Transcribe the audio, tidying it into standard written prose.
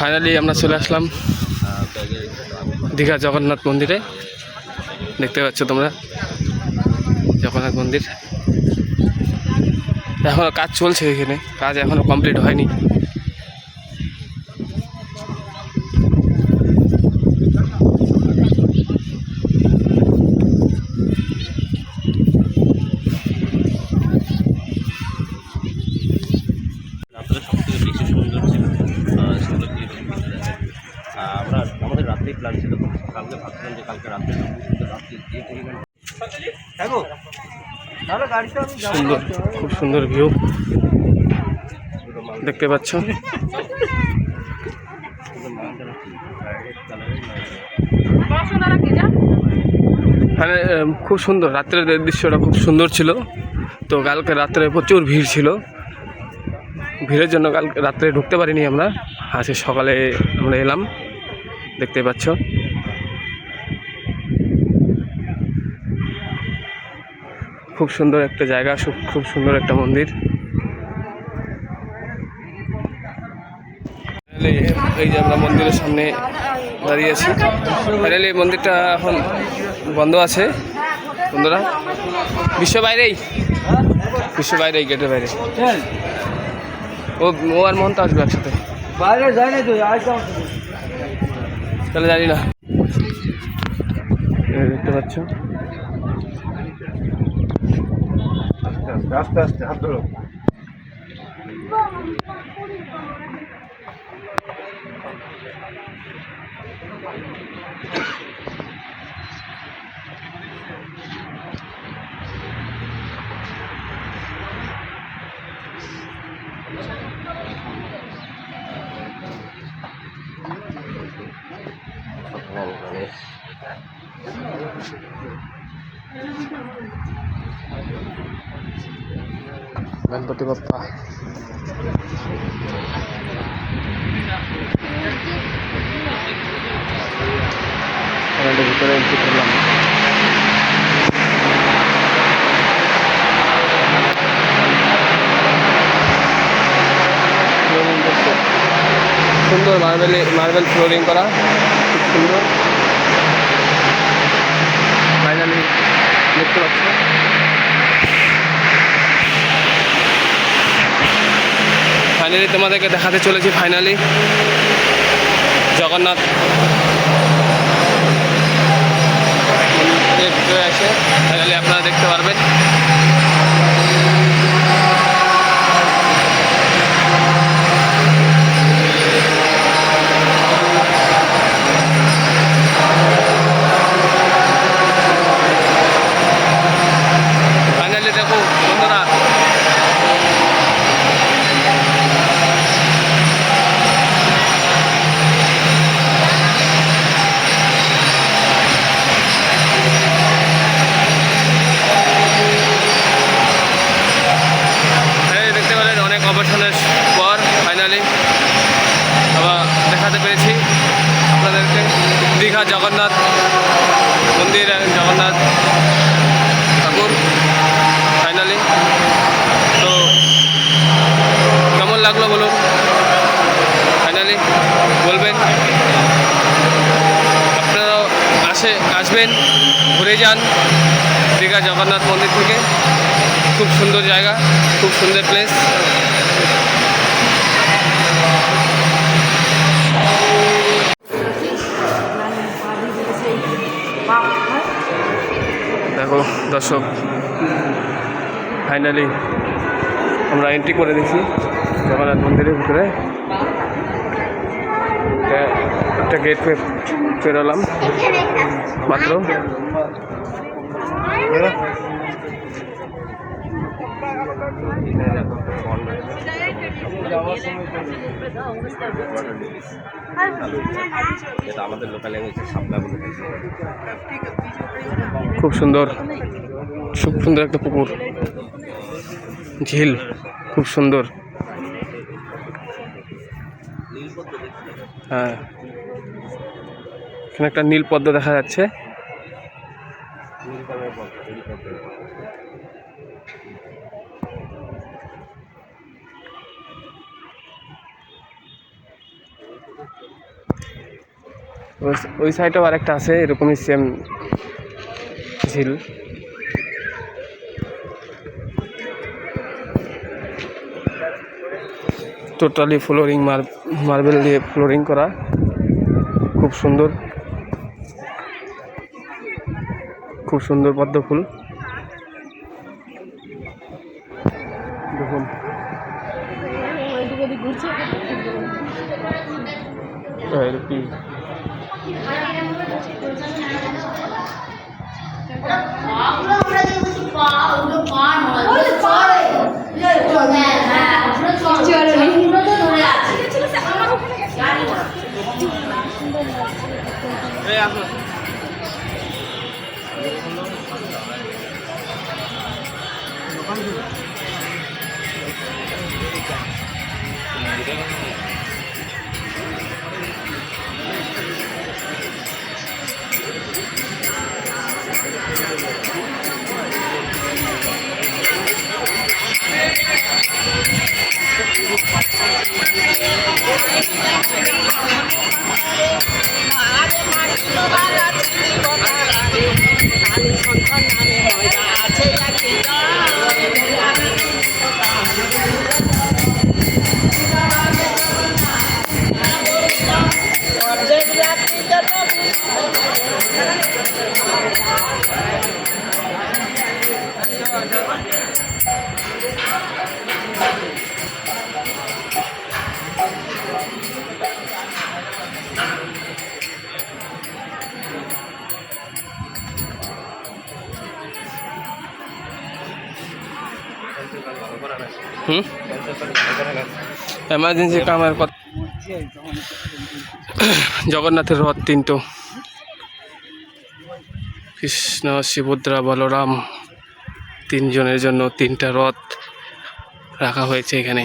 Finally আমরা চলে আসলাম দীঘা জগন্নাথ মন্দিরে। দেখতে পাচ্ছ তোমরা জগন্নাথ মন্দির। এখনো কাজ চলছে, এখানে কাজ এখনো কমপ্লিট হয়নি। আমাদের রাত্রেই প্ল্যান ছিল, কালকে ভাবছিলাম যে কালকে রাত্রে সুন্দর, খুব সুন্দর ভিউ দেখতে পাচ্ছ। মানে খুব সুন্দর, রাত্রের দৃশ্যটা খুব সুন্দর ছিল। তো কালকে রাত্রে প্রচুর ভিড় ছিল, ভিড়ের জন্য কালকে রাত্রে ঢুকতে পারিনি আমরা। আজকে সকালে আমরা এলাম, দেখতে পাচ্ছ। খুব সুন্দর একটা জায়গা, খুব সুন্দর একটা মন্দির। এই যে আমরা মন্দিরের সামনে দাঁড়িয়ে আছি। ফাইনালি এই মন্দিরটা এখন বন্ধ আছে বন্ধুরা। বিশ্ব বাইরেই গেটের বাইরে। ও আর মোহন তো আসবে একসাথে, বাইরে যায় না তো, তাহলে জানি না। দেখতে পাচ্ছ আস্তে আস্তে হাত ধরো। গণপতি বাপ্পা। ভিতরে এন্ট্রি করলাম। সুন্দর মার্বেল ফ্লোরিং করা, খুব সুন্দর। ফাইনালি দেখতে পাচ্ছ ফাইনালি তোমাদেরকে দেখাতে চলেছি। ফাইনালি জগন্নাথ মন্দিরের ভিতরে এসে ফাইনালি আপনারা দেখতে পারবেন। ফাইনালি দেখো বন্ধুরা, অপারেশনের পর ফাইনালি আবার দেখাতে পেরেছি আপনাদেরকে দীঘা জগন্নাথ মন্দির, জগন্নাথ ঠাকুর। ফাইনালি তো কেমন লাগলো বলুন, ফাইনালি বলবেন। আপনারাও আসবেন, ঘুরে যান দীঘা জগন্নাথ মন্দির থেকে। খুব সুন্দর জায়গা, খুব সুন্দর প্লেস। দেখো দর্শক, ফাইনালি আমরা এন্ট্রি করে দিয়েছি জগন্নাথ মন্দিরের ভিতরে। একটা গেট পেরোলাম মাত্র। আমাদের লোকাল ল্যাঙ্গুয়েজে সাপলা বলে। খুব সুন্দর একটা পুকুর, ঝিল, খুব সুন্দর। হ্যাঁ, এখানে একটা নীল পদ্ম দেখা যাচ্ছে। ওই সাইডেও আরেকটা আছে এরকমই সেম ঝিল। টোটালি ফ্লোরিং মার্বেল দিয়ে ফ্লোরিং করা, খুব সুন্দর, খুব সুন্দর পদ্ম ফুল দেখুন। কি এমার্জেন্সি কামের কথা। জগন্নাথের রথ তিনটো, কৃষ্ণ সুভদ্রা বলরাম তিনজনের জন্য তিনটা রথ রাখা হয়েছে এখানে।